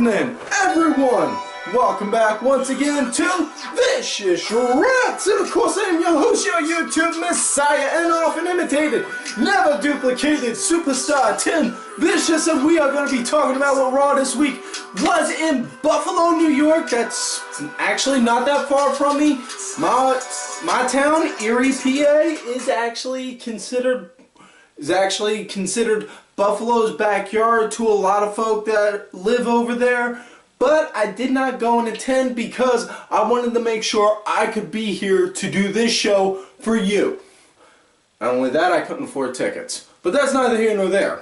evening, everyone! Welcome back once again to Vicious Rants! And of course I am your host, your YouTube messiah, and often imitated, never duplicated superstar Tim Vicious, and we are going to be talking about what Raw this week was in Buffalo, New York. That's actually not that far from me. My town, Erie, PA, is actually considered Buffalo's backyard to a lot of folk that live over there. But I did not go and attend because I wanted to make sure I could be here to do this show for you. Not only that, I couldn't afford tickets. But that's neither here nor there.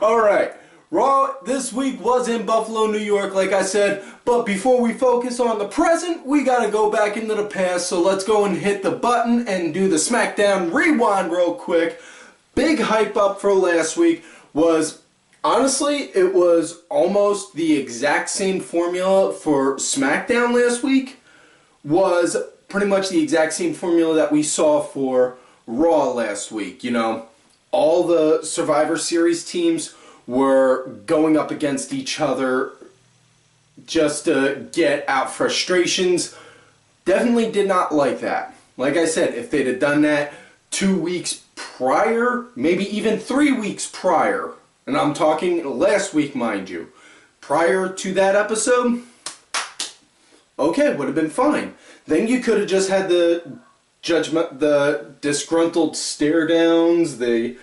Alright, Raw this week was in Buffalo, New York, like I said. But before we focus on the present, we gotta go back into the past. So let's go and hit the button and do the SmackDown rewind real quick. Big hype up for last week was... honestly, it was almost the exact same formula for SmackDown last week. Was pretty much the exact same formula that we saw for Raw last week. You know, all the Survivor Series teams were going up against each other just to get out frustrations. Definitely did not like that. Like I said, if they'd have done that 2 weeks prior, maybe even 3 weeks prior, and I'm talking last week, mind you, prior to that episode, okay, would have been fine. Then you could have just had the judgment, the disgruntled stare downs, the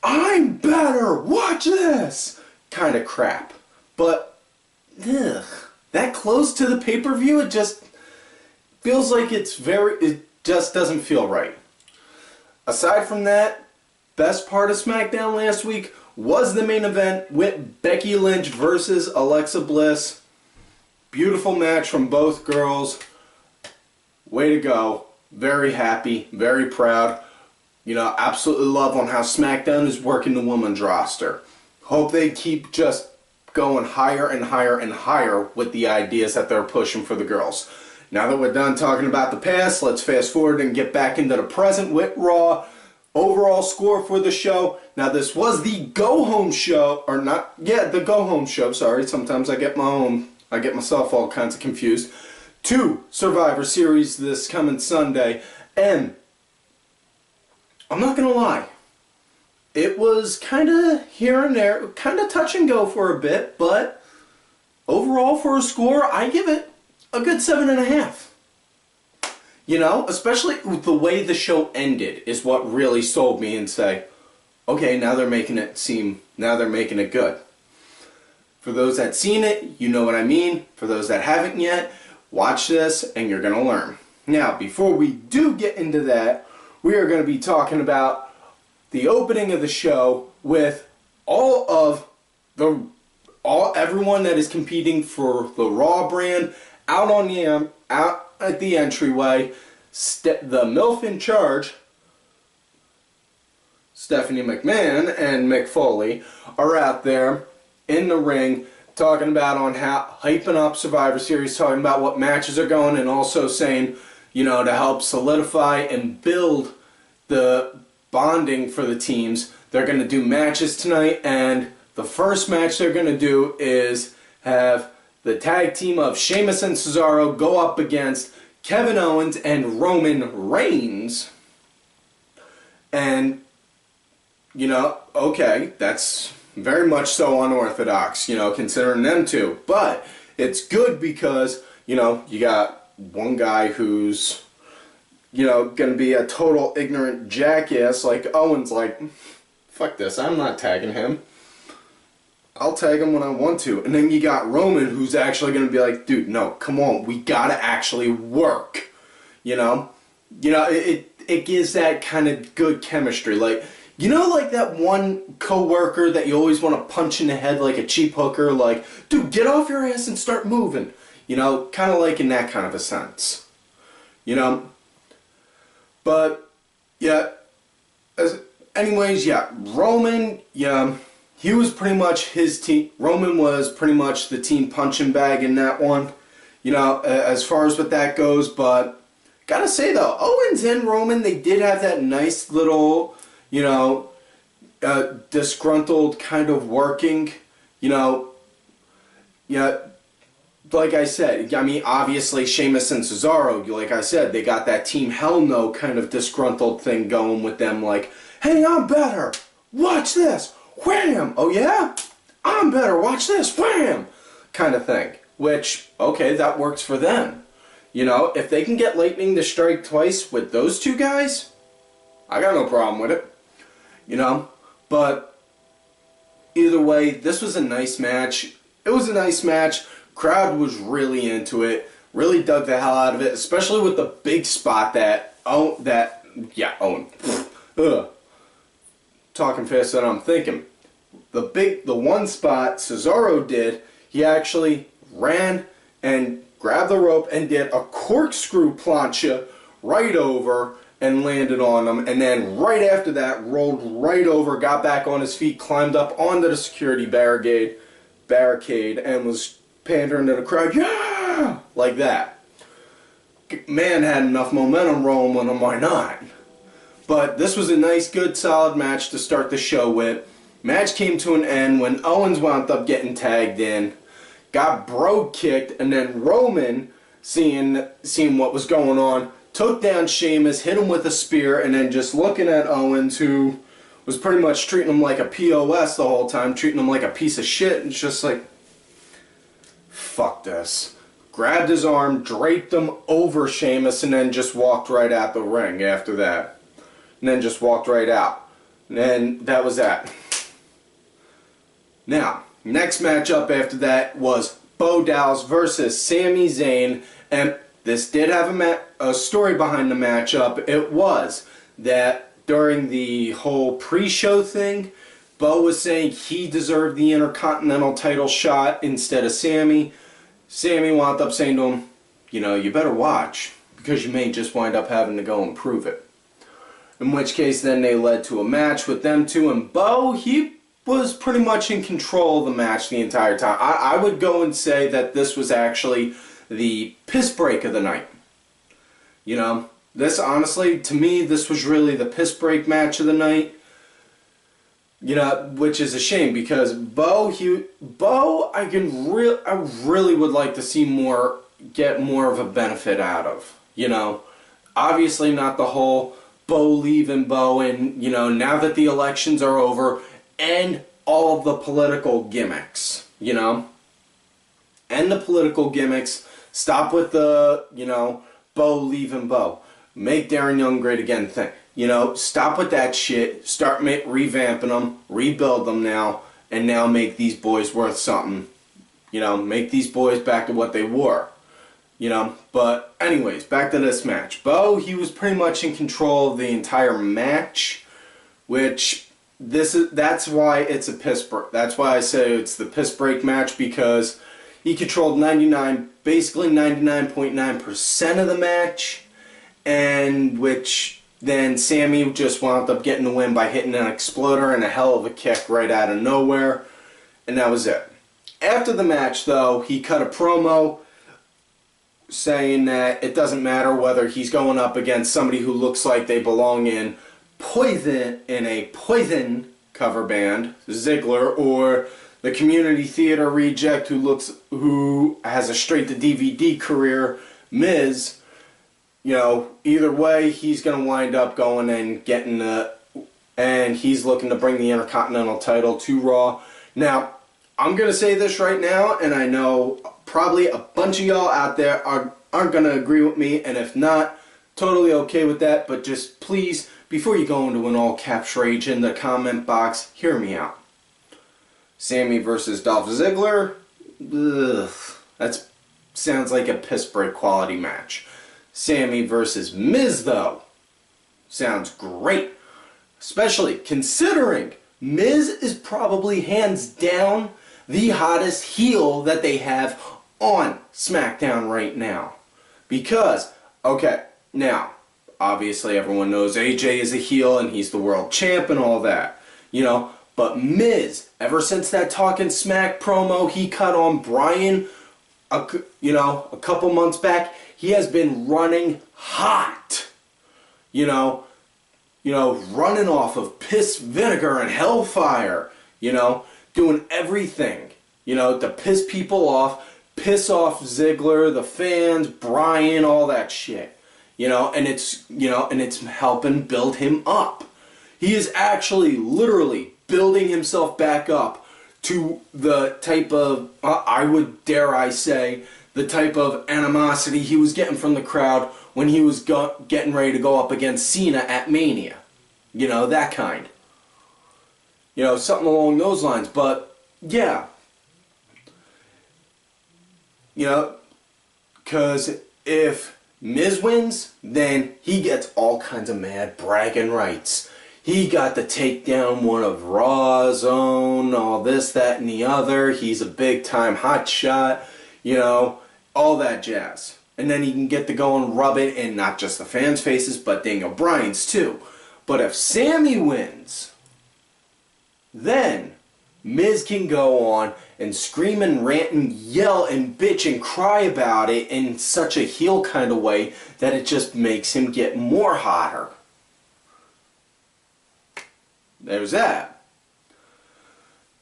I'm better, watch this kind of crap. But ugh, that close to the pay-per-view, it just feels like it just doesn't feel right. Aside from that, best part of SmackDown last week was the main event with Becky Lynch versus Alexa Bliss. Beautiful match from both girls. Way to go. Very happy, very proud. You know, absolutely love on how SmackDown is working the women's roster. Hope they keep just going higher and higher and higher with the ideas that they're pushing for the girls. Now that we're done talking about the past, let's fast forward and get back into the present with Raw. Overall score for the show. Now this was the go-home show, or not, yeah, the go-home show, sorry. Sometimes I get myself all kinds of confused. 2 Survivor Series this coming Sunday, and I'm not gonna lie, it was kind of here and there, kind of touch and go for a bit, but overall for a score, I give it a good 7.5. You know, especially with the way the show ended is what really sold me and say, okay, now they're making it good. For those that seen it, you know what I mean. For those that haven't yet, watch this and you're going to learn. Now, before we do get into that, we are going to be talking about the opening of the show with everyone that is competing for the Raw brand out at the entryway. The MILF in charge, Stephanie McMahon and Mick Foley, are out there in the ring talking about hyping up Survivor Series, talking about what matches are going, and also saying, you know, to help solidify and build the bonding for the teams, they're going to do matches tonight, and the first match they're going to do is have the tag team of Sheamus and Cesaro go up against Kevin Owens and Roman Reigns. And, you know, okay, that's very much so unorthodox, you know, considering them two. But it's good because, you know, you got one guy who's, you know, going to be a total ignorant jackass like Owens, like, fuck this, I'm not tagging him. I'll tag him when I want to. And then you got Roman, who's actually going to be like, dude, no, come on, we got to actually work. You know? It gives that kind of good chemistry. Like, you know, like that one coworker that you always want to punch in the head like a cheap hooker? Like, dude, get off your ass and start moving. You know, kind of like in that kind of a sense. You know? But, yeah. Anyways, yeah, Roman, yeah. He was pretty much his team. Roman was pretty much the team punching bag in that one, you know, as far as what that goes. But gotta say though, Owens and Roman, they did have that nice little, you know, disgruntled kind of working, you know, Yeah, like I said, I mean, obviously Sheamus and Cesaro, like I said, they got that Team Hell No kind of disgruntled thing going with them, like, hey, I'm better, watch this, wham, oh yeah, I'm better, watch this, wham, kind of thing. Which, okay, that works for them. You know, if they can get lightning to strike twice with those two guys, I got no problem with it. You know, but either way, this was a nice match. It was a nice match. Crowd was really into it. Really dug the hell out of it, especially with the big spot that Owen. Ugh. Talking faster than I'm thinking. The one spot Cesaro did, he actually ran and grabbed the rope and did a corkscrew plancha right over and landed on him, and then right after that rolled right over, got back on his feet, climbed up onto the security barricade and was pandering to the crowd, yeah, like that. Man had enough momentum rolling with him, why not? But this was a nice, good, solid match to start the show with. Match came to an end when Owens wound up getting tagged in, got Brooke kicked, and then Roman, seeing what was going on, took down Sheamus, hit him with a spear, and then just looking at Owens, who was pretty much treating him like a POS the whole time, treating him like a piece of shit, and just like, fuck this. Grabbed his arm, draped him over Sheamus, and then just walked right out the ring after that. And then just walked right out. And then that was that. Now, next matchup after that was Bo Dallas versus Sami Zayn, and this did have a story behind the matchup. It was that during the whole pre-show thing, Bo was saying he deserved the Intercontinental title shot instead of Sami. Sami wound up saying to him, you know, you better watch, because you may just wind up having to go and prove it. In which case, then they led to a match with them two, and Bo, he was pretty much in control of the match the entire time. I would go and say that this was actually the piss break of the night. You know, this honestly, to me, this was really the piss break match of the night. You know, which is a shame because Bo, I really would like to see get more of a benefit out of. You know, obviously not the whole Bo leaving Bo, and you know, now that the elections are over and all of the political gimmicks, you know, and the political gimmicks. Stop with the, you know, Bo leaving Bo. Make Darren Young great again thing. You know, stop with that shit. Start revamping them. Rebuild them now. And now make these boys worth something. You know, make these boys back to what they were. You know, but anyways, back to this match. Bo, he was pretty much in control of the entire match. Which, that's why it's a piss break. That's why I say it's the piss break match, because he controlled basically 99.9% of the match, and which then Sami just wound up getting the win by hitting an exploder and a hell of a kick right out of nowhere, and that was it. After the match, though, he cut a promo saying that it doesn't matter whether he's going up against somebody who looks like they belong in a Poison cover band, Ziggler, or the community theater reject who has a straight to DVD career, Miz. You know, either way, he's going to wind up going and getting and he's looking to bring the Intercontinental title to Raw. Now, I'm going to say this right now, and I know probably a bunch of y'all out there aren't going to agree with me, and if not, totally okay with that, but just please, before you go into an all caps rage in the comment box, hear me out. Sami versus Dolph Ziggler, ugh, that sounds like a piss break quality match. Sami versus Miz, though, sounds great. Especially considering Miz is probably hands down the hottest heel that they have on SmackDown right now. Because, okay, now, obviously everyone knows AJ is a heel and he's the world champ and all that, you know. But Miz, ever since that Talkin' Smack promo he cut on Brian, a couple months back, he has been running hot. You know, running off of piss, vinegar, and hellfire. You know, doing everything You know, to piss people off, piss off Ziggler, the fans, Bryan, all that shit. You know, and it's helping build him up. He is actually literally building himself back up to the type of, I would dare I say, the type of animosity he was getting from the crowd when he was getting ready to go up against Cena at Mania. You know, that kind. You know, something along those lines. But, yeah. You know, because if Miz wins, then he gets all kinds of mad bragging rights. He got to take down one of Raw's own, all this, that, and the other. He's a big-time hotshot, you know, all that jazz. And then he can get to go and rub it in not just the fans' faces, but Daniel Bryan's too. But if Sami wins, then Miz can go on and scream and rant and yell and bitch and cry about it in such a heel kind of way that it just makes him get more hotter. There's that.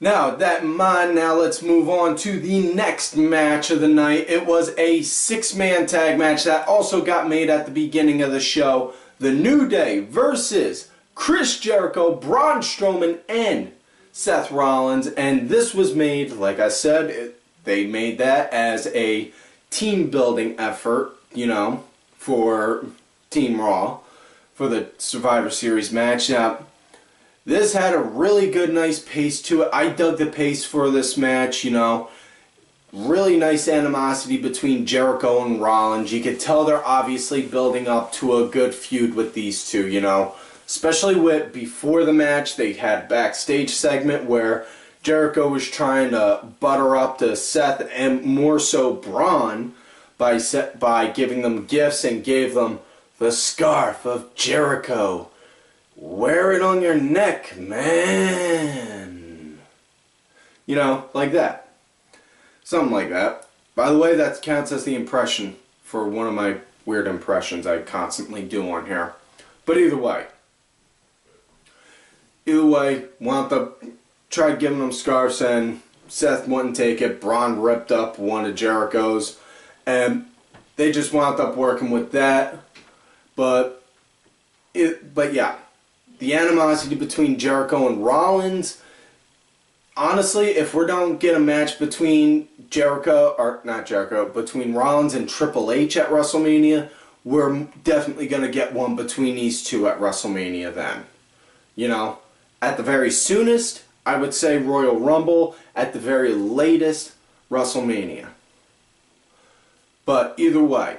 Now, that in mind, now let's move on to the next match of the night. It was a 6-man tag match that also got made at the beginning of the show. The New Day versus Chris Jericho, Braun Strowman, and Seth Rollins. And this was made, like I said, they made that as a team building effort, you know, for Team Raw, for the Survivor Series match. Now, this had a really good, nice pace to it. I dug the pace for this match, you know. Really nice animosity between Jericho and Rollins. You could tell they're obviously building up to a good feud with these two, you know. Especially with, before the match, they had a backstage segment where Jericho was trying to butter up to Seth and more so Braun by giving them gifts and gave them the scarf of Jericho. Wear it on your neck, man. You know, like that. Something like that. By the way, that counts as the impression for one of my weird impressions I constantly do on here. But either way, wound up, tried giving them scarves and Seth wouldn't take it. Braun ripped up one of Jericho's and they just wound up working with that. But yeah. The animosity between Jericho and Rollins, honestly, if we don't get a match between between Rollins and Triple H at WrestleMania, we're definitely going to get one between these two at WrestleMania then. You know, at the very soonest, I would say Royal Rumble, at the very latest, WrestleMania. But either way,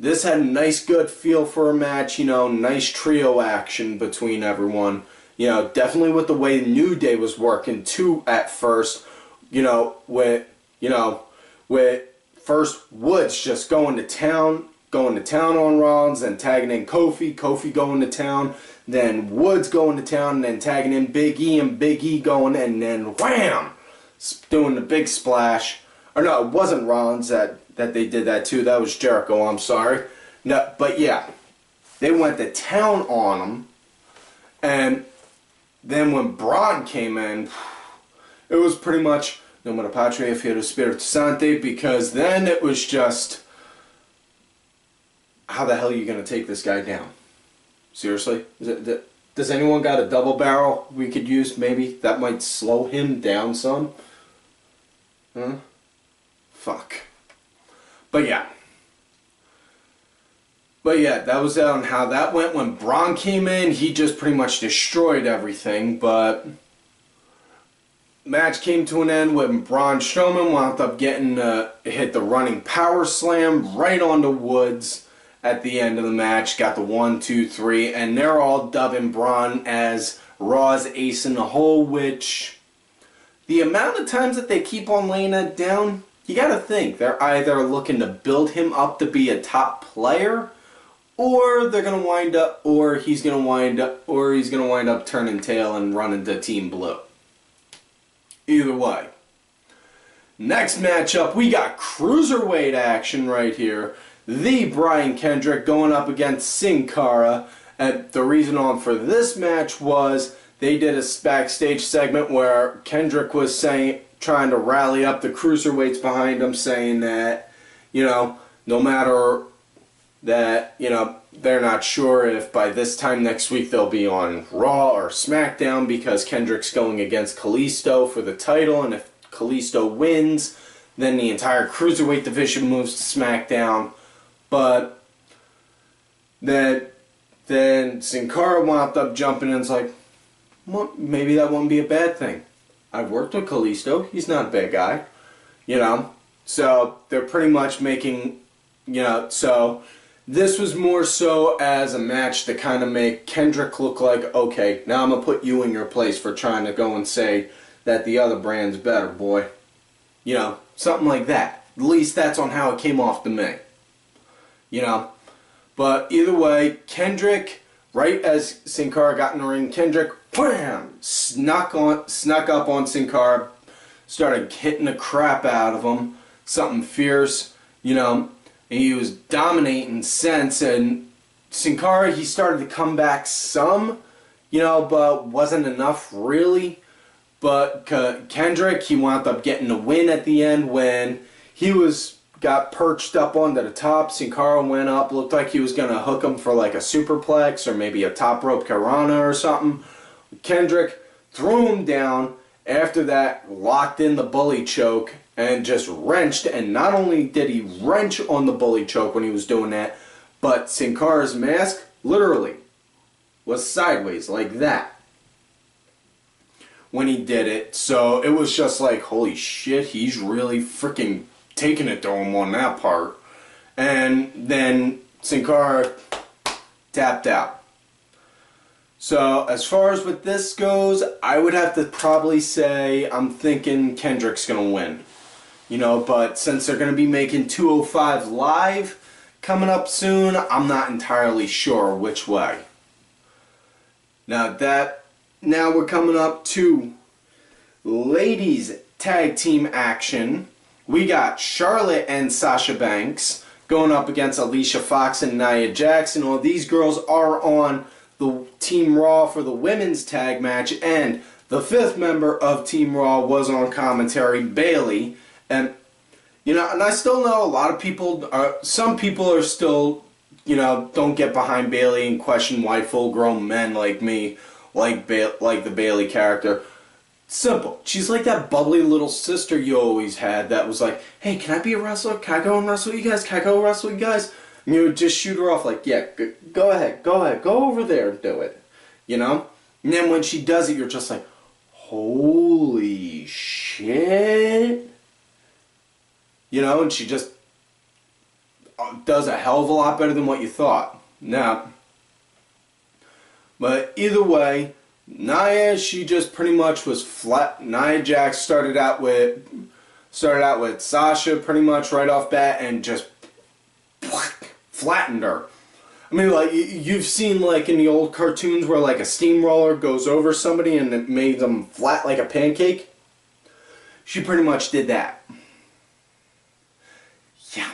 this had a nice, good feel for a match, you know, nice trio action between everyone. You know, definitely with the way New Day was working too at first, you know, with first Woods just going to town on Rollins, then tagging in Kofi going to town, then Woods going to town, and then tagging in Big E, and Big E going, and then wham! Doing the big splash. Or no, it wasn't Rollins that they did that too. That was Jericho, I'm sorry. No, but yeah, they went to town on him. And then when Braun came in, it was pretty much Nomine Patria, Fiat Spiritus Sancti, because then it was just, how the hell are you going to take this guy down? Seriously? Does anyone got a double barrel we could use maybe? That might slow him down some. Huh? Fuck. But yeah, that was on how that went. When Braun came in, he just pretty much destroyed everything. But match came to an end when Braun Strowman wound up getting hit the running power slam right onto Woods at the end of the match. Got the 1, 2, 3, and they're all dubbing Braun as Raw's ace in the hole. Which, the amount of times that they keep on laying that down, you gotta think, they're either looking to build him up to be a top player, or they're gonna wind up, or he's gonna wind up turning tail and running to Team Blue. Either way. Next matchup, we got cruiserweight action right here. The Brian Kendrick going up against Sin Cara. And the reason for this match was they did a backstage segment where Kendrick was saying, trying to rally up the cruiserweights behind him, saying that, you know, no matter that, you know, they're not sure if by this time next week they'll be on Raw or SmackDown because Kendrick's going against Kalisto for the title, and if Kalisto wins, then the entire cruiserweight division moves to SmackDown. But then Sin Cara wound up jumping in and was like, well, maybe that won't be a bad thing. I've worked with Kalisto. He's not a bad guy. You know? So they're pretty much making, you know, so this was more so as a match to kind of make Kendrick look like, okay, now I'm going to put you in your place for trying to go and say that the other brand's better, boy. You know, something like that. At least that's on how it came off to me. You know? But either way, Kendrick, right as Sin Cara got in the ring, Kendrick, wham, snuck up on Sin Cara, started hitting the crap out of him. Something fierce, you know. And he was dominating Sense, and Sin Cara, he started to come back some, you know, but wasn't enough really. But Kendrick, he wound up getting the win at the end when he got perched up onto the top. Sin Cara went up, looked like he was going to hook him for like a superplex or maybe a top rope Karana or something. Kendrick threw him down. After that, locked in the bully choke and just wrenched. And not only did he wrench on the bully choke when he was doing that, but Sin Cara's mask literally was sideways like that when he did it. So it was just like, holy shit, he's really freaking taking it to him on that part. And then Sin Cara tapped out. So as far as what this goes, I would have to probably say I'm thinking Kendrick's going to win. You know, but since they're going to be making 205 Live coming up soon, I'm not entirely sure which way. Now we're coming up to ladies tag team action. We got Charlotte and Sasha Banks going up against Alicia Fox and Nia Jax. And all these girls are on the Team Raw for the women's tag match, and the fifth member of Team Raw was on commentary, Bayley. And, you know, and I still know a lot of people, some people are still, you know, don't get behind Bayley and question why full-grown men like me like the Bayley character. Simple. She's like that bubbly little sister you always had that was like, hey, can I be a wrestler? Can I go and wrestle you guys? Can I go wrestle you guys? And you would just shoot her off like, yeah, go ahead, go over there and do it. You know? And then when she does it, you're just like, holy shit. You know, and she just does a hell of a lot better than what you thought. Now, but either way, Nia, she just pretty much was flat. Nia Jax started out with Sasha pretty much right off bat and just flattened her. I mean, like, you've seen, like, in the old cartoons where, like, a steamroller goes over somebody and it made them flat like a pancake? She pretty much did that. Yeah.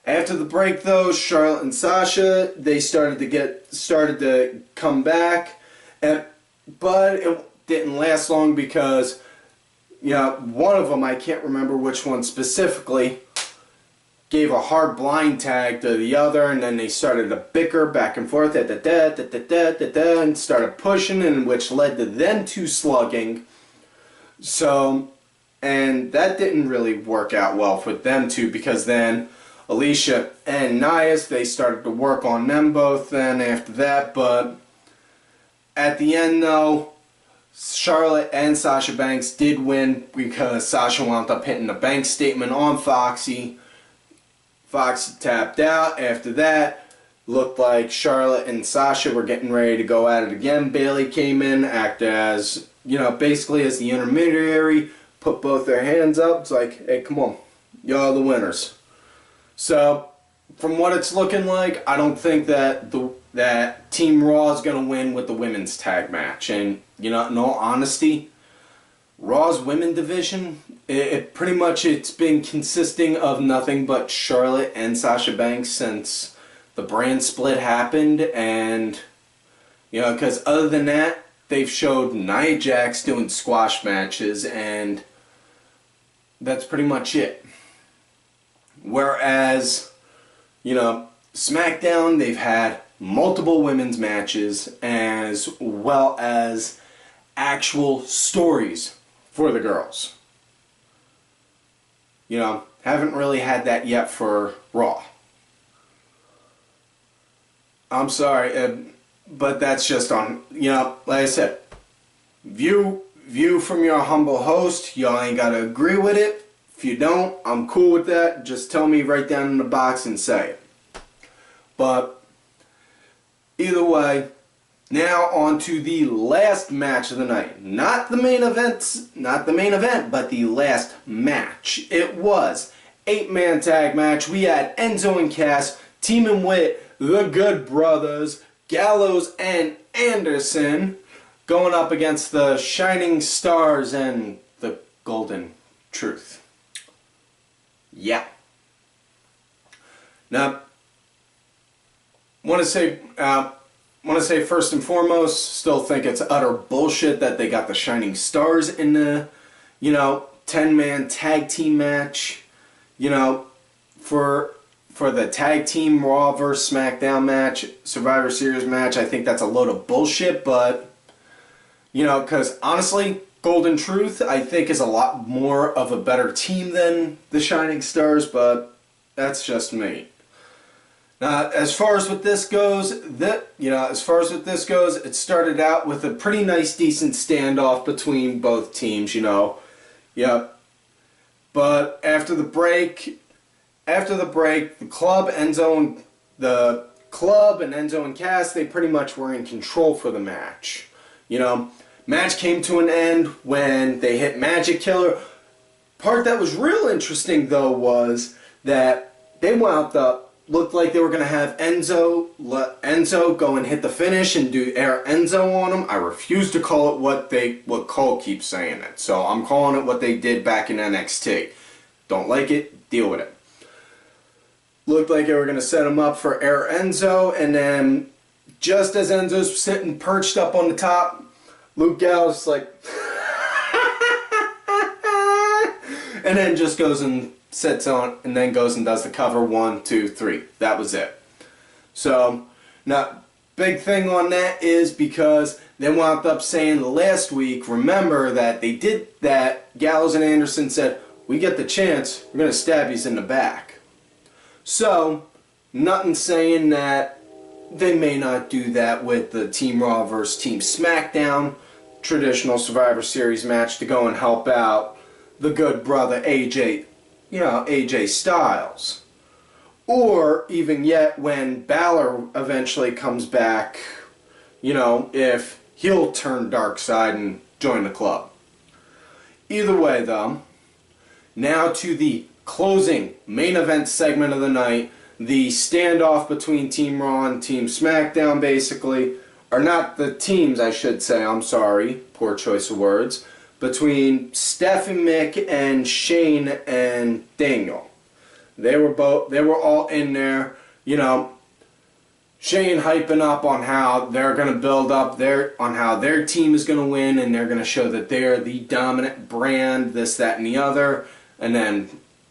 After the break, though, Charlotte and Sasha, they started to come back, but it didn't last long because, you know, one of them, I can't remember which one specifically, gave a hard blind tag to the other, and then they started to bicker back and forth, and started pushing, and which led to them two slugging. So, and that didn't really work out well for them two, because then Alicia and Nia, they started to work on them both then after that, but at the end though, Charlotte and Sasha Banks did win because Sasha wound up hitting the bank statement on Foxy. Foxy tapped out. After that, looked like Charlotte and Sasha were getting ready to go at it again. Bayley came in, acted as, you know, basically as the intermediary, put both their hands up. It's like, hey, come on, y'all are the winners. So, from what it's looking like, I don't think that that Team Raw is going to win with the women's tag match. And, you know, in all honesty, Raw's women division, it pretty much, it's been consisting of nothing but Charlotte and Sasha Banks since the brand split happened. And, you know, because other than that, they've showed Nia Jax doing squash matches, and that's pretty much it. Whereas, you know, SmackDown, they've had multiple women's matches as well as actual stories for the girls. You know, haven't really had that yet for Raw. I'm sorry, but that's just on, you know, like I said, view from your humble host. Y'all ain't gotta agree with it. If you don't, I'm cool with that. Just tell me right down in the box and say it. But either way, now on to the last match of the night. Not the main event, but the last match. It was 8-man tag match. We had Enzo and Cass teaming with the Good Brothers, Gallows and Anderson, going up against the Shining Stars and the Golden Truth. Yeah. Now, want to say first and foremost, still think it's utter bullshit that they got the Shining Stars in the, you know, 10-man tag team match, you know, for the tag team Raw vs. SmackDown match, Survivor Series match. I think that's a load of bullshit, but, you know, because honestly, Golden Truth, I think, is a lot more of a better team than the Shining Stars, but that's just me. Now, as far as what this goes, it started out with a pretty nice, decent standoff between both teams, you know. Yep. But after the break, the Club and Enzo and Cass, they pretty much were in control for the match. You know, match came to an end when they hit Magic Killer. Part that was real interesting, though, was that they wound up, looked like they were going to have Enzo go and hit the finish and do Air Enzo on him. I refuse to call it what Cole keeps saying it. So I'm calling it what they did back in NXT. Don't like it, deal with it. Looked like they were going to set him up for Air Enzo, and then just as Enzo's sitting perched up on the top, Luke Gallows is like, and then just goes and sits on, and then goes and does the cover. 1, 2, 3. That was it. So, now, big thing on that is because they wound up saying last week, remember that they did that, Gallows and Anderson said, we get the chance, we're going to stab you in the back. So, nothing saying that they may not do that with the Team Raw vs. Team SmackDown traditional Survivor Series match to go and help out the good brother AJ Styles. Or even yet when Balor eventually comes back, you know, if he'll turn dark side and join the club. Either way though, now to the closing main event segment of the night, the standoff between Team Raw and Team SmackDown basically, or not the teams I should say, I'm sorry, poor choice of words, between Steph and Mick and Shane and Daniel. They were all in there, you know, Shane hyping up on how they're going to build up on how their team is going to win, and they're going to show that they're the dominant brand, this, that, and the other. And then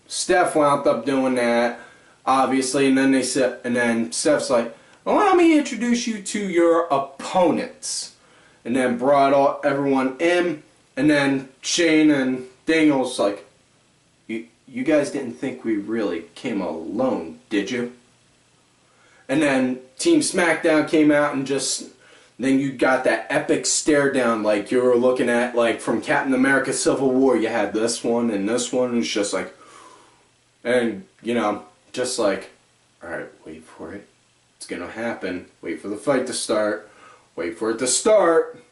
Steph wound up doing that, obviously, and then Steph's like, allow me to introduce you to your opponents. And then brought everyone in, and then Shane and Daniel's like, you guys didn't think we really came alone, did you? And then Team SmackDown came out and then you got that epic stare down like you were looking at, like from Captain America Civil War. You had this one and this one, and it's just like, and you know, just like, alright, wait for it. It's gonna happen. Wait for the fight to start. Wait for it to start.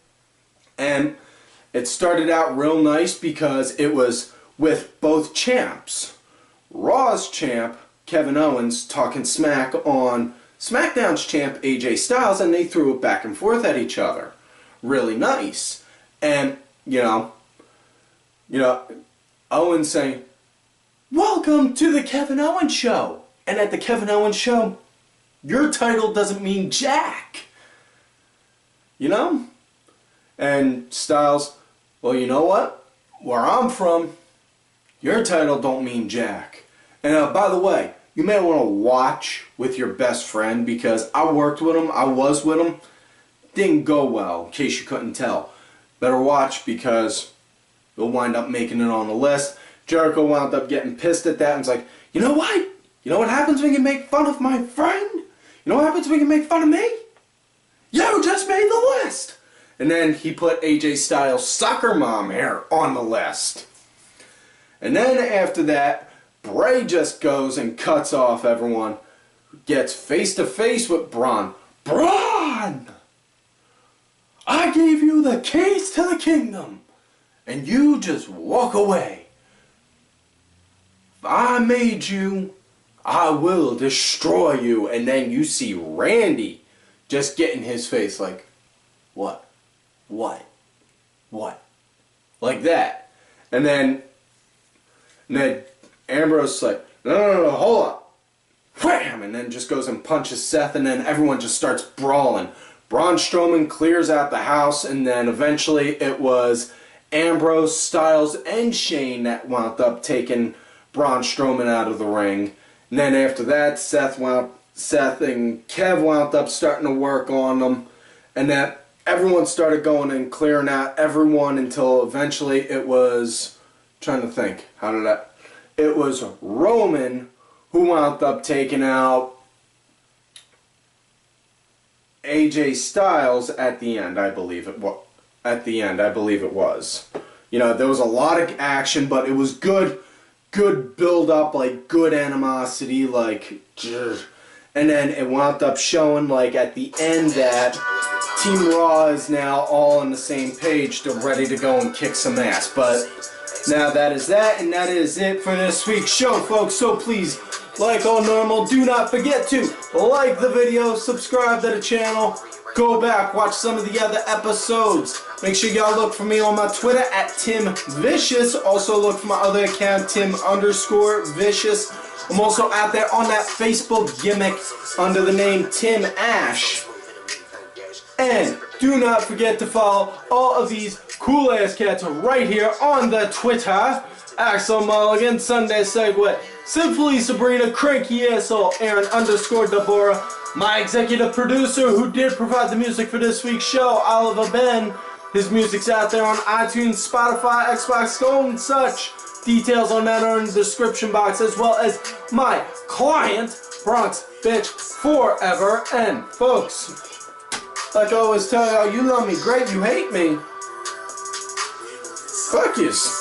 And it started out real nice because it was with both champs. Raw's champ, Kevin Owens, talking smack on SmackDown's champ, AJ Styles, and they threw it back and forth at each other. Really nice. And, you know, Owens saying, welcome to the Kevin Owens Show. And at the Kevin Owens Show, your title doesn't mean jack. You know? And Styles, well, you know what? Where I'm from, your title don't mean jack. And by the way, you may want to watch with your best friend, because I worked with him, I was with him. Didn't go well, in case you couldn't tell. Better watch, because you'll wind up making it on the list. Jericho wound up getting pissed at that and was like, you know what? You know what happens when you make fun of my friend? You know what happens when you make fun of me? You just made the list! And then he put AJ Styles' soccer mom hair on the list. And then after that, Bray just goes and cuts off everyone. Gets face to face with Braun. Braun! I gave you the keys to the kingdom, and you just walk away. If I made you, I will destroy you. And then you see Randy just get in his face like, what? What? What? Like that. And then Ambrose is like, no, hold up. Wham! And then just goes and punches Seth, and then everyone just starts brawling. Braun Strowman clears out the house, and then eventually it was Ambrose, Styles, and Shane that wound up taking Braun Strowman out of the ring. And then after that, Seth and Kev wound up starting to work on them, and that everyone started going and clearing out everyone until eventually it was, trying to think, it was Roman who wound up taking out AJ Styles at the end, I believe it was. You know, there was a lot of action, but it was good build up, like good animosity, like, and then it wound up showing, like, at the end that Team Raw is now all on the same page. They're ready to go and kick some ass. But now that is that, and that is it for this week's show, folks. So please, like all normal, do not forget to like the video, subscribe to the channel, go back, watch some of the other episodes. Make sure y'all look for me on my Twitter at TimVicious. Also look for my other account, Tim_Vicious. I'm also out there on that Facebook gimmick under the name Tim Ash. And do not forget to follow all of these cool ass cats right here on the Twitter. Axel Mulligan, Sunday Segway, Simply Sabrina, Cranky Asshole, Aaron_Deborah, my executive producer who did provide the music for this week's show, Oliver Ben. His music's out there on iTunes, Spotify, Xbox Go, and such. Details on that are in the description box, as well as my client, Bronx Bitch Forever. And folks, like I always tell y'all, you love me great, you hate me. Fuck yous.